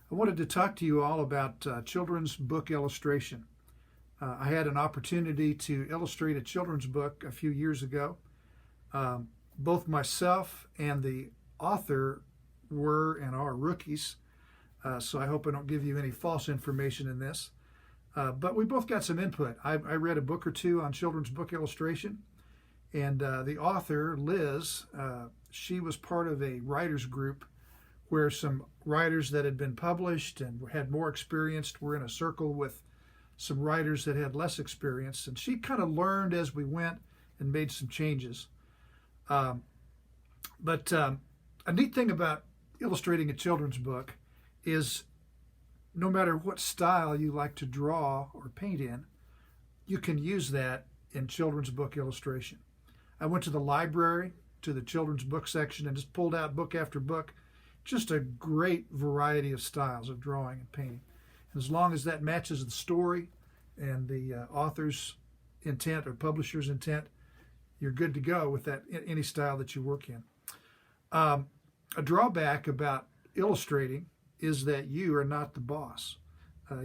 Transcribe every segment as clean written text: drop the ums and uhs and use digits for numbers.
I wanted to talk to you all about children's book illustration. I had an opportunity to illustrate a children's book a few years ago. Both myself and the author were and are rookies, so I hope I don't give you any false information in this. But we both got some input. I read a book or two on children's book illustration, and the author, Liz, she was part of a writers group where some writers that had been published and had more experience were in a circle with some writers that had less experience, and she kind of learned as we went and made some changes. But a neat thing about illustrating a children's book is no matter what style you like to draw or paint in, you can use that in children's book illustration. I went to the library, to the children's book section, and just pulled out book after book. Just a great variety of styles of drawing and painting. And as long as that matches the story and the author's intent or publisher's intent, you're good to go with that, any style that you work in. A drawback about illustrating is that you are not the boss.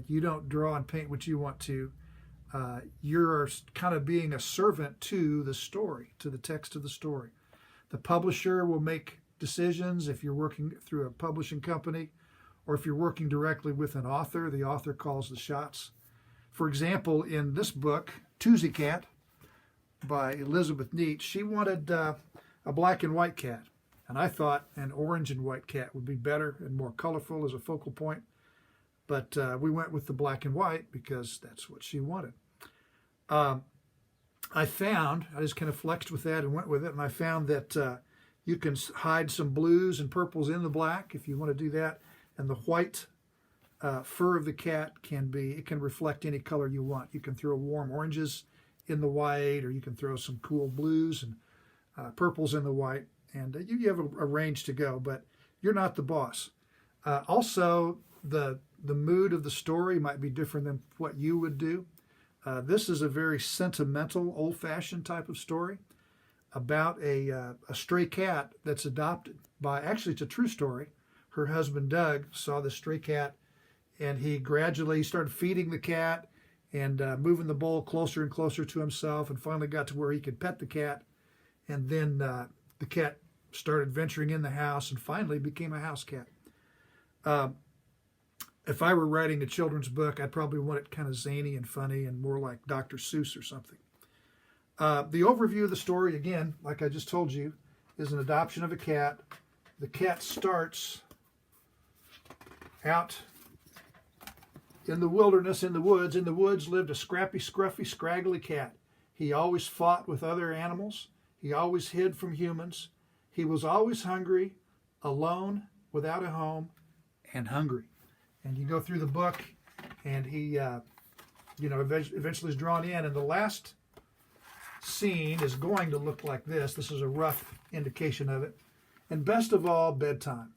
You don't draw and paint what you want to. You're kind of being a servant to the story, to the text of the story. The publisher will make decisions if you're working through a publishing company, or if you're working directly with an author, the author calls the shots. For example, in this book, Toosie Cat by Elizabeth Neat, she wanted a black and white cat. And I thought an orange and white cat would be better and more colorful as a focal point. But we went with the black and white because that's what she wanted. I just kind of flexed with that and went with it, and I found that you can hide some blues and purples in the black if you want to do that. And the white fur of the cat can reflect any color you want. You can throw warm oranges in the white, or you can throw some cool blues and purples in the white. And you have a range to go, but you're not the boss. Also, the mood of the story might be different than what you would do. This is a very sentimental, old-fashioned type of story about a stray cat that's adopted by, actually it's a true story. Her husband Doug saw the stray cat, and he gradually started feeding the cat and moving the bowl closer and closer to himself, and finally got to where he could pet the cat. And then the cat started venturing in the house and finally became a house cat. If I were writing a children's book, I'd probably want it kind of zany and funny and more like Dr. Seuss or something. The overview of the story, again, like I just told you, is an adoption of a cat. The cat starts out in the wilderness, in the woods. In the woods lived a scrappy, scruffy, scraggly cat. He always fought with other animals. He always hid from humans. He was always hungry, alone, without a home, and hungry. And you go through the book, and he, eventually is drawn in. And the last scene is going to look like this. This is a rough indication of it. And best of all, bedtime.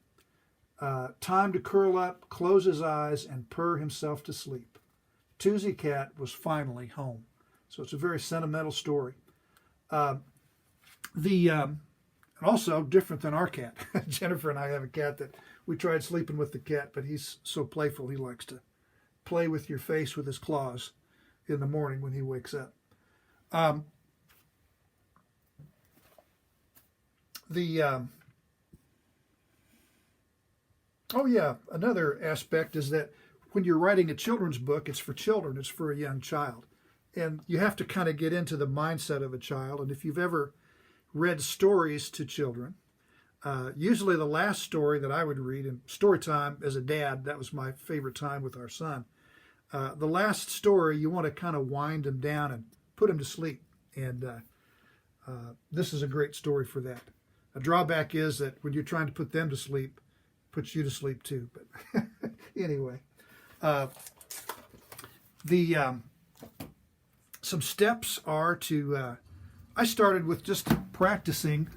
Time to curl up, close his eyes, and purr himself to sleep. Toosie Cat was finally home. So it's a very sentimental story. Also different than our cat. Jennifer and I have a cat that we tried sleeping with the cat, but he's so playful. He likes to play with your face with his claws in the morning when he wakes up. Another aspect is that when you're writing a children's book, it's for children, it's for a young child. And you have to kind of get into the mindset of a child. And if you've ever read stories to children, usually the last story that I would read, in story time as a dad, that was my favorite time with our son. The last story, you want to kind of wind him down and put him to sleep. And this is a great story for that. A drawback is that when you're trying to put them to sleep, it puts you to sleep too. But anyway, some steps are to, I started with just practicing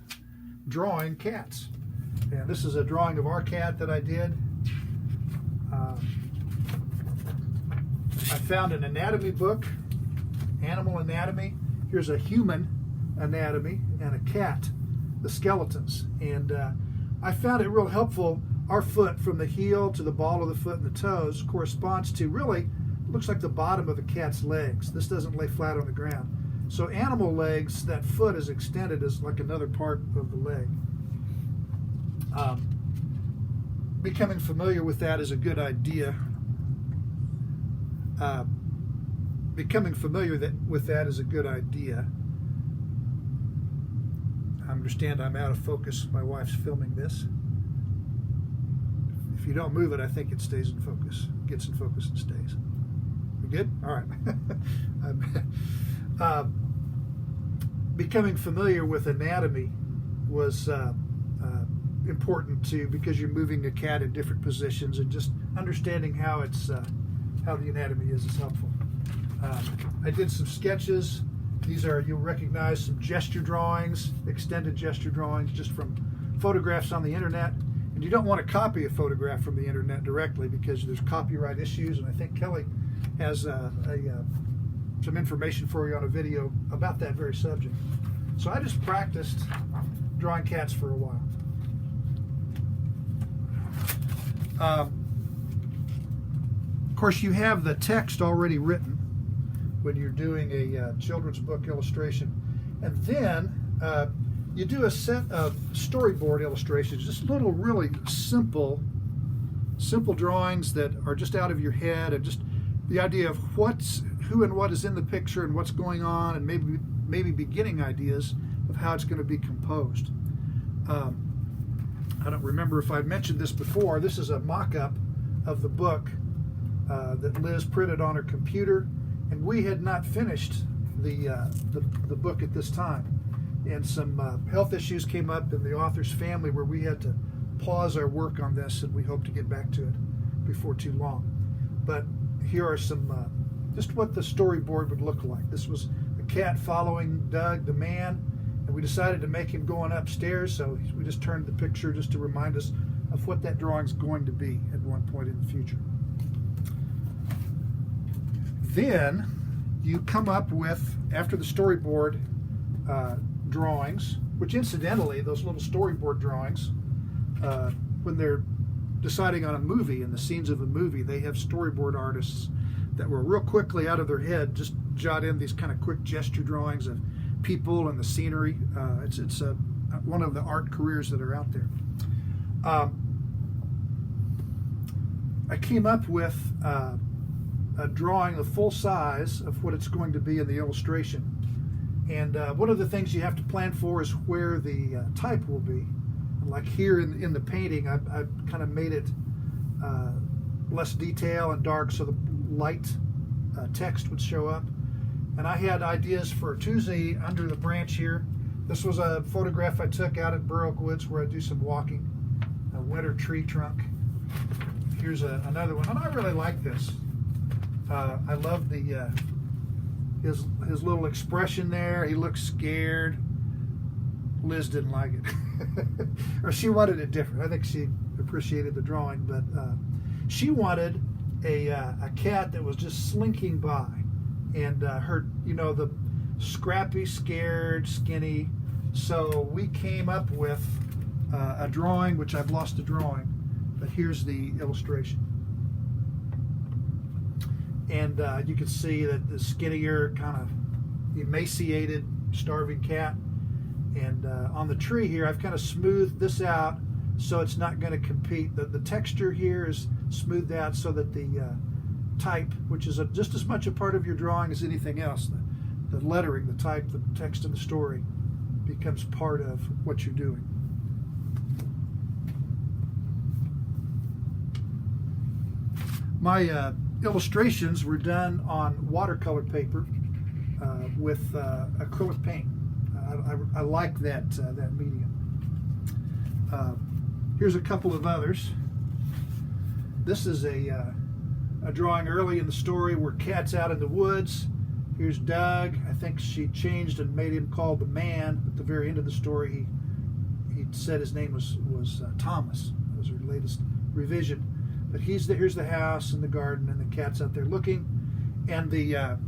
drawing cats. And this is a drawing of our cat that I did. I found an anatomy book, Animal Anatomy. Here's a human anatomy and a cat, the skeletons. And I found it real helpful our foot from the heel to the ball of the foot and the toes corresponds to really, looks like the bottom of a cat's legs. This doesn't lay flat on the ground. So animal legs, that foot is extended as like another part of the leg. Becoming familiar with that is a good idea. Becoming familiar with that is a good idea. I understand I'm out of focus. My wife's filming this. If you don't move it, I think it stays in focus. Gets in focus and stays. We good? All right. Becoming familiar with anatomy was important too, because you're moving a cat in different positions, and just understanding how it's how the anatomy is helpful. I did some sketches. These are, you'll recognize, some gesture drawings, extended gesture drawings, just from photographs on the internet. And you don't want to copy a photograph from the internet directly, because there's copyright issues, and I think Kelly has some information for you on a video about that very subject. So I just practiced drawing cats for a while. Of course, you have the text already written when you're doing a children's book illustration, and then you do a set of storyboard illustrations, just little really simple drawings that are just out of your head, and just the idea of who and what is in the picture and what's going on, and maybe beginning ideas of how it's going to be composed. I don't remember if I'd mentioned this before. This is a mock-up of the book that Liz printed on her computer, and we had not finished the book at this time. And some health issues came up in the author's family where we had to pause our work on this, and we hope to get back to it before too long. But here are some, just what the storyboard would look like. This was a cat following Doug, the man, and we decided to make him going upstairs, so we just turned the picture just to remind us of what that drawing's going to be at one point in the future. Then you come up with, after the storyboard drawings, which incidentally, those little storyboard drawings, when they're deciding on a movie and the scenes of a movie, they have storyboard artists that will real quickly out of their head just jot in these kind of quick gesture drawings of people and the scenery. It's one of the art careers that are out there. I came up with a drawing of full size of what it's going to be in the illustration. And one of the things you have to plan for is where the type will be. Like here in the painting, I've kind of made it less detail and dark so the light text would show up. And I had ideas for Tuesday under the branch here. This was a photograph I took out at Burr Oak Woods where I do some walking, a winter tree trunk. Here's another one, and I really like this. I love the his little expression there. He looks scared. Liz didn't like it, or she wanted it different. I think she appreciated the drawing, but she wanted a cat that was just slinking by, and her, the scrappy, scared, skinny. So we came up with a drawing, which I've lost the drawing, but here's the illustration. And you can see that the skinnier, kind of emaciated, starving cat. And on the tree here, I've kind of smoothed this out so it's not going to compete. The texture here is smoothed out so that the type, which is just as much a part of your drawing as anything else, the lettering, the type, the text, and the story becomes part of what you're doing. My illustrations were done on watercolor paper with acrylic paint. I like that medium. Here's a couple of others. This is a drawing early in the story where Cat's out in the woods. Here's Doug. I think she changed and made him called the man. At the very end of the story, he said his name was Thomas. That was her latest revision. But here's the house and the garden, and the cat's out there looking. And the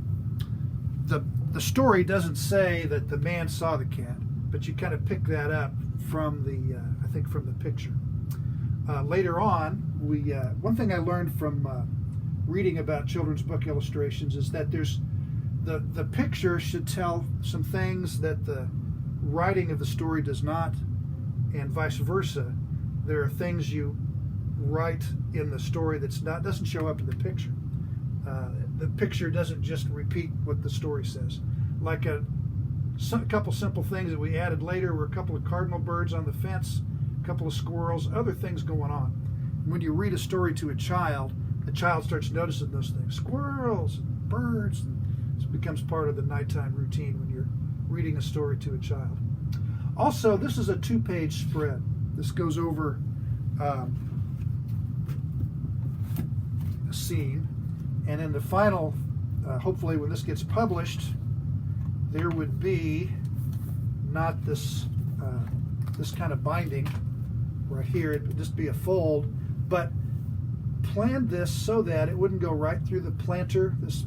story doesn't say that the man saw the cat, but you kind of pick that up from the I think from the picture. Later on, one thing I learned from reading about children's book illustrations is that there's the picture should tell some things that the writing of the story does not, and vice versa. There are things you write in the story doesn't show up in the picture. The picture doesn't just repeat what the story says. Like a couple simple things that we added later were a couple of cardinal birds on the fence, a couple of squirrels, other things going on. When you read a story to a child, the child starts noticing those things, squirrels, and birds, and it becomes part of the nighttime routine when you're reading a story to a child. Also, this is a 2-page spread. This goes over a scene, and in the final, hopefully when this gets published, there would be not this this kind of binding right here. It would just be a fold, but planned this so that it wouldn't go right through the planter, this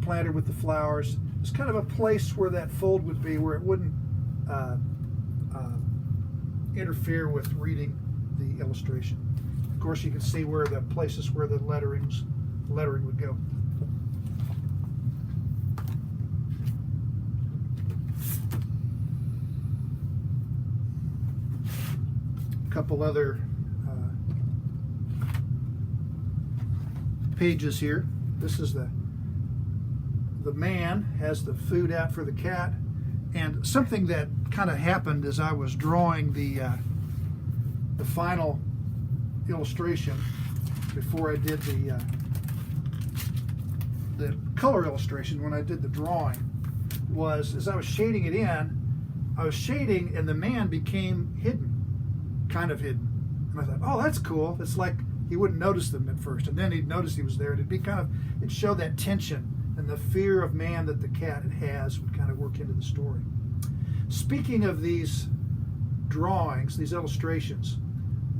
planter with the flowers. It's kind of a place where that fold would be, where it wouldn't interfere with reading the illustration. Of course, you can see where the places where the lettering would go. A couple other pages here. This is the man has the food out for the cat, and something that kind of happened as I was drawing the final illustration before I did the color illustration. When I did the drawing, was as I was shading it in, I was shading and the man became hidden, kind of hidden, and I thought, oh, that's cool. It's like he wouldn't notice them at first, and then he'd notice he was there. It'd show that tension and the fear of man that the cat has would kind of work into the story. Speaking of these drawings, these illustrations,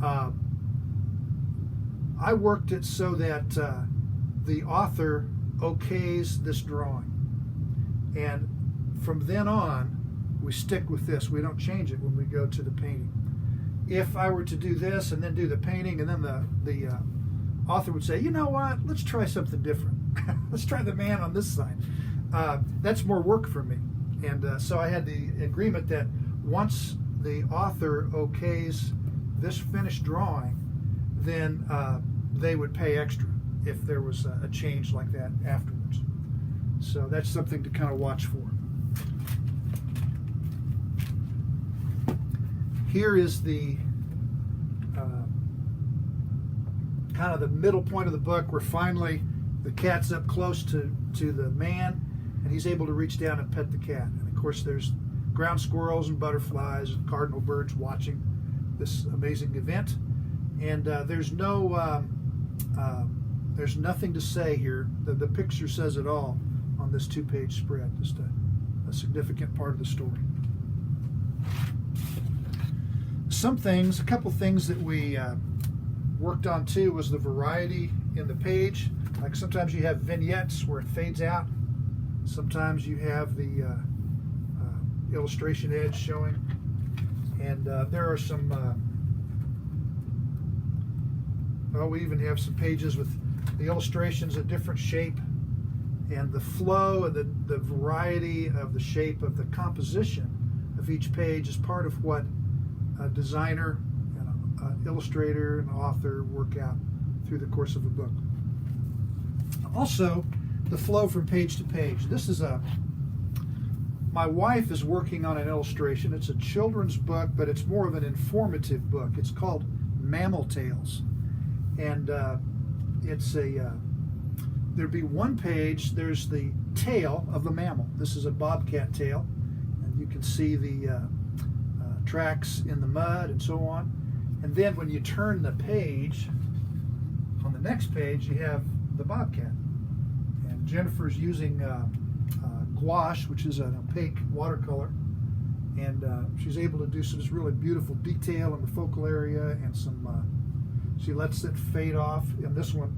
I worked it so that the author okays this drawing, and from then on we stick with this. We don't change it when we go to the painting. If I were to do this and then do the painting, and then the author would say, you know what, let's try something different. Let's try the man on this side. That's more work for me. And so I had the agreement that once the author okays this finished drawing, then they would pay extra if there was a change like that afterwards. So that's something to kind of watch for. Here is the kind of the middle point of the book, where finally the cat's up close to the man, and he's able to reach down and pet the cat. And of course there's ground squirrels and butterflies and cardinal birds watching this amazing event. And there's nothing to say here. The picture says it all on this 2-page spread, just a significant part of the story. A couple things that we worked on too was the variety in the page. Like sometimes you have vignettes where it fades out. Sometimes you have the illustration edge showing. And there are some, we even have some pages with the illustrations a different shape, and the flow and the variety of the shape of the composition of each page is part of what a designer and an illustrator and author work out through the course of a book. Also, the flow from page to page. This is my wife is working on an illustration. It's a children's book, but it's more of an informative book. It's called Mammal Tales. And there'd be one page, there's the tail of the mammal. This is a bobcat tail, and you can see the tracks in the mud and so on. And then when you turn the page, on the next page, you have the bobcat. And Jennifer's using gouache, which is an opaque watercolor, and she's able to do some really beautiful detail in the focal area, and she lets it fade off. In this one,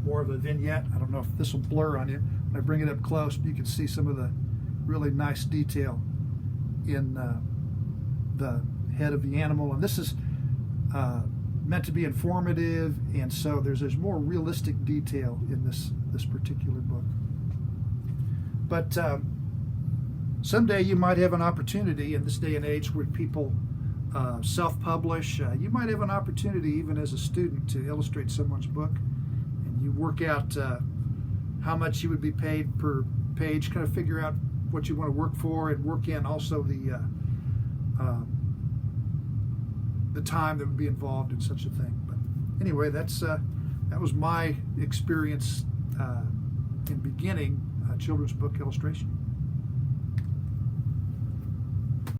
more of a vignette. I don't know if this will blur on you when I bring it up close, but you can see some of the really nice detail in the head of the animal. And this is meant to be informative, and so there's more realistic detail in this particular book. But someday you might have an opportunity in this day and age where people self-publish. You might have an opportunity even as a student to illustrate someone's book, and you work out how much you would be paid per page, kind of figure out what you want to work for, and work in also the time that would be involved in such a thing. But anyway, that was my experience in beginning children's book illustration.